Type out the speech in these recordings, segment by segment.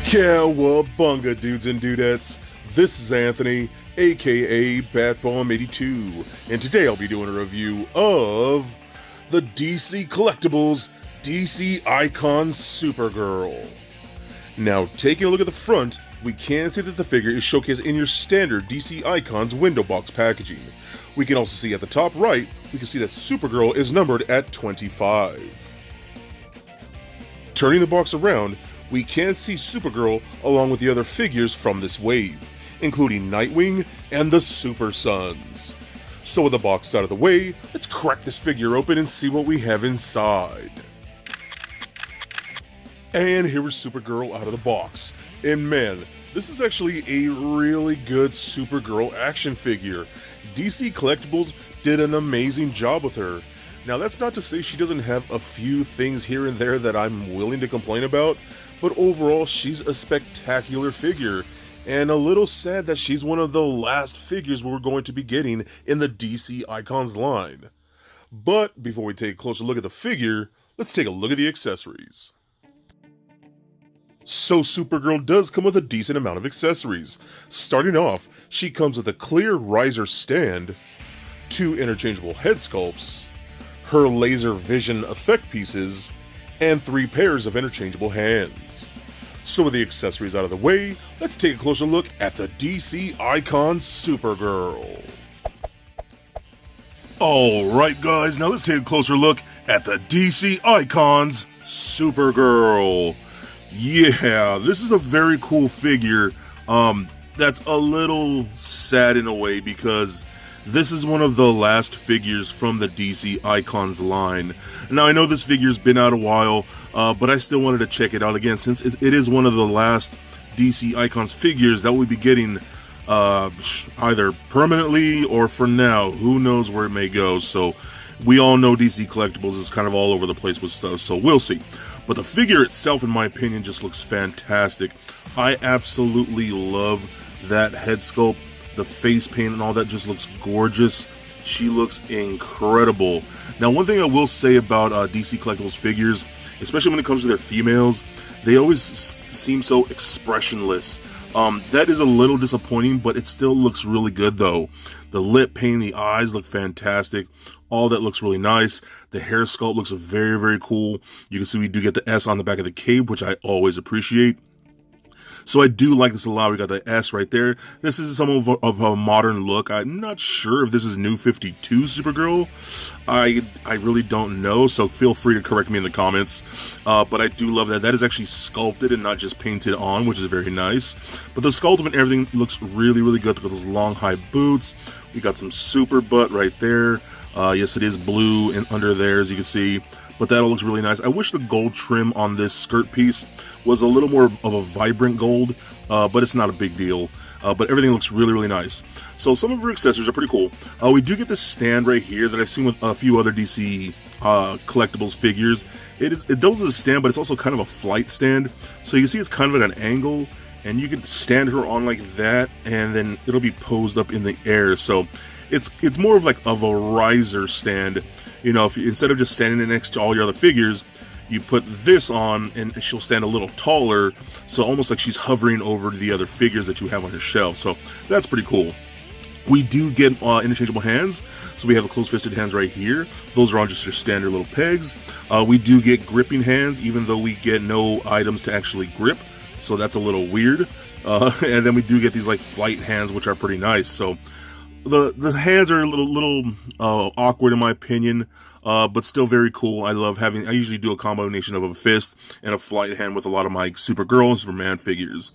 Cowabunga, dudes and dudettes. This is Anthony, aka BatBomb82, and today I'll be doing a review of the DC Collectibles DC Icons Supergirl. Now, taking a look at the front, we can see that the figure is showcased in your standard DC Icons window box packaging. We can also see at the top right, we can see that Supergirl is numbered at 25. Turning the box around, we can see Supergirl along with the other figures from this wave, including Nightwing and the Super Sons. So with the box out of the way, let's crack this figure open and see what we have inside. And here is Supergirl out of the box. And man, this is actually a really good Supergirl action figure. DC Collectibles did an amazing job with her. Now that's not to say she doesn't have a few things here and there that I'm willing to complain about, but overall she's a spectacular figure, and a little sad that she's one of the last figures we're going to be getting in the DC Icons line. But before we take a closer look at the figure, let's take a look at the accessories. So Supergirl does come with a decent amount of accessories. Starting off, she comes with a clear riser stand, 2 interchangeable head sculpts, her laser vision effect pieces, and 3 pairs of interchangeable hands. So with the accessories out of the way, let's take a closer look at the DC Icons Supergirl. Alright guys, now let's take a closer look at the DC Icons Supergirl. Yeah, this is a very cool figure. That's a little sad in a way because this is one of the last figures from the DC Icons line. Now, I know this figure's been out a while, but I still wanted to check it out again since it is one of the last DC Icons figures that we'll be getting either permanently or for now. Who knows where it may go. So we all know DC Collectibles is kind of all over the place with stuff, so we'll see. But the figure itself, in my opinion, just looks fantastic. I absolutely love that head sculpt. The face paint and all that just looks gorgeous. She looks incredible. Now, one thing I will say about DC Collectibles figures, especially when it comes to their females, they always seem so expressionless. That is a little disappointing, but it still looks really good though. The lip paint, the eyes look fantastic. All that looks really nice. The hair sculpt looks very, very cool. You can see we do get the S on the back of the cape, which I always appreciate. So I do like this a lot. We got the S right there. This is some of a modern look. I'm not sure if this is New 52 Supergirl. I really don't know, so feel free to correct me in the comments. But I do love that. That is actually sculpted and not just painted on, which is very nice. But the sculpt and everything looks really, really good. Look at those long, high boots. We got some super butt right there. Yes, it is blue and under there, as you can see. But that all looks really nice. I wish the gold trim on this skirt piece was a little more of a vibrant gold, but it's not a big deal. But everything looks really, really nice. So some of her accessories are pretty cool. We do get this stand right here that I've seen with a few other DC Collectibles figures. It does as a stand, but it's also kind of a flight stand. So you can see it's kind of at an angle, and you can stand her on like that, and then it'll be posed up in the air. So it's more of like a riser stand. You know, if you, instead of just standing next to all your other figures, you put this on and she'll stand a little taller, so almost like she's hovering over the other figures that you have on your shelf. So that's pretty cool. We do get interchangeable hands, so we have the closed-fisted hands right here. Those are on just your standard little pegs. We do get gripping hands, even though we get no items to actually grip, so that's a little weird. And then we do get these like flight hands, which are pretty nice. So the hands are a little awkward in my opinion, but still very cool. I usually do a combination of a fist and a flight hand with a lot of my Supergirl and Superman figures.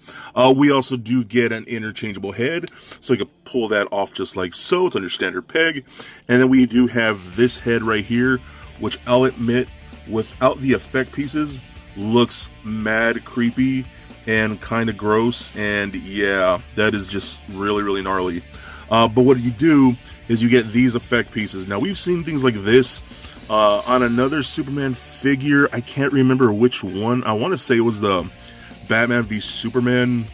We also do get an interchangeable head, so you can pull that off just like so. It's on your standard peg. And then we do have this head right here, which I'll admit, without the effect pieces, looks mad creepy and kind of gross. And yeah, that is just really, really gnarly. But what you do is you get these effect pieces. Now, we've seen things like this on another Superman figure. I can't remember which one. I want to say it was the Batman v Superman,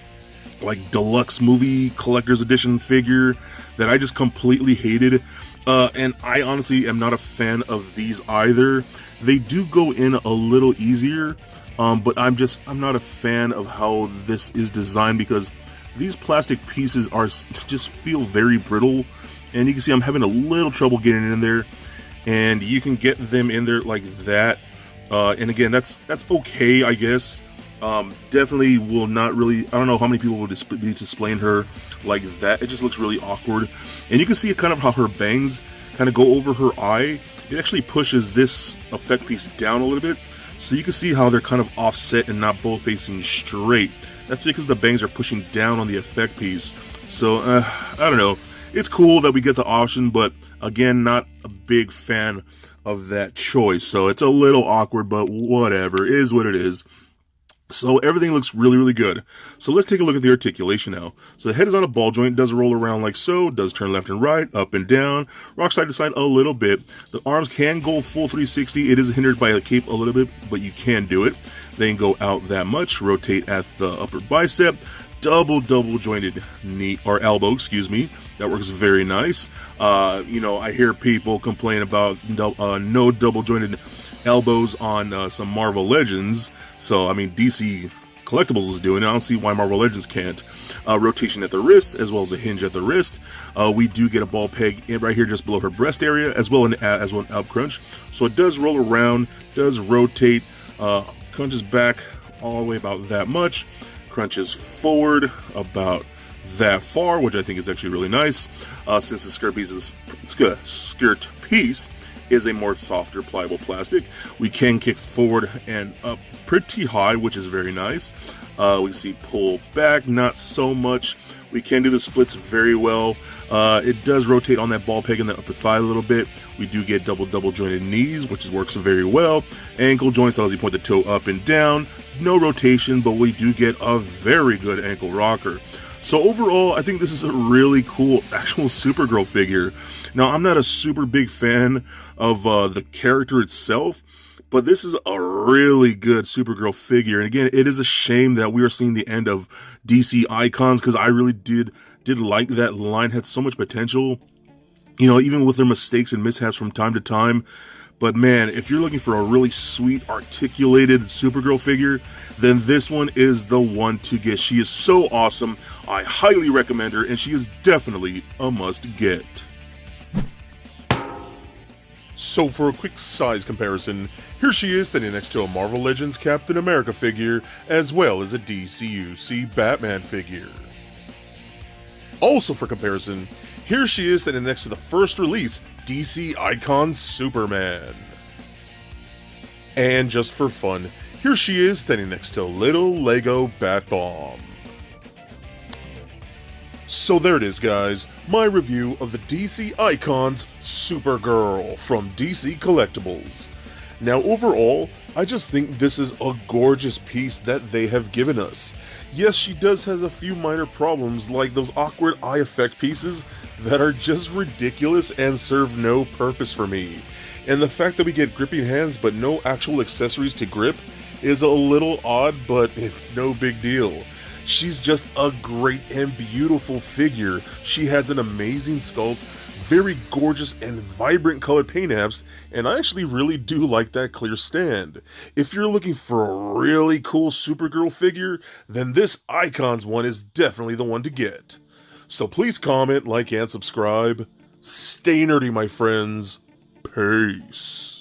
like, deluxe movie collector's edition figure that I just completely hated. And I honestly am not a fan of these either. They do go in a little easier, But I'm not a fan of how this is designed, because these plastic pieces just feel very brittle, and you can see I'm having a little trouble getting in there, and you can get them in there like that. And again, that's okay, I guess. Definitely will not really, I don't know how many people will be displaying her like that. It just looks really awkward. And you can see kind of how her bangs kind of go over her eye. It actually pushes this effect piece down a little bit, so you can see how they're kind of offset and not both facing straight. That's because the bangs are pushing down on the effect piece. So, I don't know. It's cool that we get the option, but again, not a big fan of that choice. So it's a little awkward, but whatever. It is what it is. So everything looks really, really good. So let's take a look at the articulation now. So the head is on a ball joint, does roll around like so, does turn left and right, up and down, rock side to side a little bit. The arms can go full 360. It is hindered by a cape a little bit, but you can do it. They can go out that much, rotate at the upper bicep, double jointed knee, or elbow, excuse me. That works very nice. You know, I hear people complain about no double jointed elbows on some Marvel Legends. So, I mean, DC Collectibles is doing it. I don't see why Marvel Legends can't. Rotation at the wrist, as well as a hinge at the wrist. We do get a ball peg right here just below her breast area, as well as an up crunch. So it does roll around, does rotate, crunches back all the way about that much, crunches forward about that far, which I think is actually really nice. Since the skirt piece is a more softer, pliable plastic, we can kick forward and up pretty high, which is very nice. We see pull back, not so much. We can do the splits very well. It does rotate on that ball peg in the upper thigh a little bit. We do get double jointed knees, which works very well. Ankle joints allows you to point the toe up and down. No rotation, but we do get a very good ankle rocker. So overall, I think this is a really cool actual Supergirl figure. Now, I'm not a super big fan of the character itself, but this is a really good Supergirl figure. And again, it is a shame that we are seeing the end of DC Icons, because I really did like that line. Had so much potential, you know, even with their mistakes and mishaps from time to time. But man, if you're looking for a really sweet, articulated Supergirl figure, then this one is the one to get. She is so awesome. I highly recommend her, and she is definitely a must-get. So for a quick size comparison, here she is standing next to a Marvel Legends Captain America figure, as well as a DCUC Batman figure. Also for comparison, here she is standing next to the first release DC Icons Superman. And just for fun, here she is standing next to little Lego Bat-Bomb. So there it is, guys, my review of the DC Icons Supergirl from DC Collectibles. Now overall, I just think this is a gorgeous piece that they have given us. Yes, she does has a few minor problems, like those awkward eye effect pieces that are just ridiculous and serve no purpose for me. And the fact that we get gripping hands but no actual accessories to grip is a little odd, but it's no big deal. She's just a great and beautiful figure. She has an amazing sculpt, very gorgeous and vibrant colored paint apps, and I actually really do like that clear stand. If you're looking for a really cool Supergirl figure, then this Icons one is definitely the one to get. So please comment, like, and subscribe. Stay nerdy, my friends. Peace.